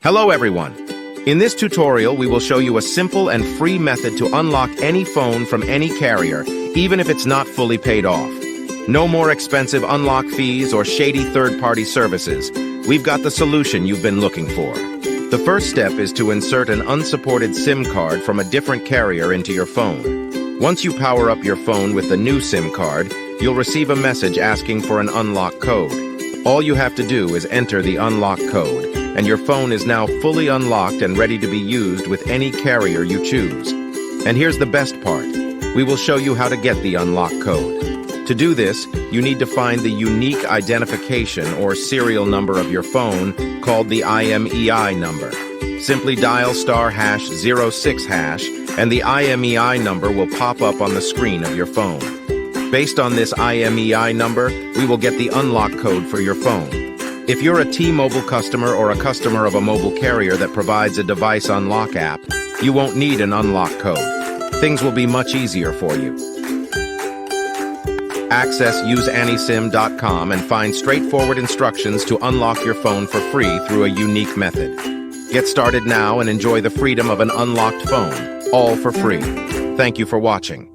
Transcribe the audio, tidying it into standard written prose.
Hello everyone! In this tutorial, we will show you a simple and free method to unlock any phone from any carrier, even if it's not fully paid off. No more expensive unlock fees or shady third-party services. We've got the solution you've been looking for. The first step is to insert an unsupported SIM card from a different carrier into your phone. Once you power up your phone with the new SIM card, you'll receive a message asking for an unlock code. All you have to do is enter the unlock code, and your phone is now fully unlocked and ready to be used with any carrier you choose. And here's the best part. We will show you how to get the unlock code. To do this, you need to find the unique identification or serial number of your phone called the IMEI number. Simply dial *#06# and the IMEI number will pop up on the screen of your phone. Based on this IMEI number, we will get the unlock code for your phone. If you're a T-Mobile customer or a customer of a mobile carrier that provides a device unlock app, you won't need an unlock code. Things will be much easier for you. Access useanisim.com and find straightforward instructions to unlock your phone for free through a unique method. Get started now and enjoy the freedom of an unlocked phone, all for free. Thank you for watching.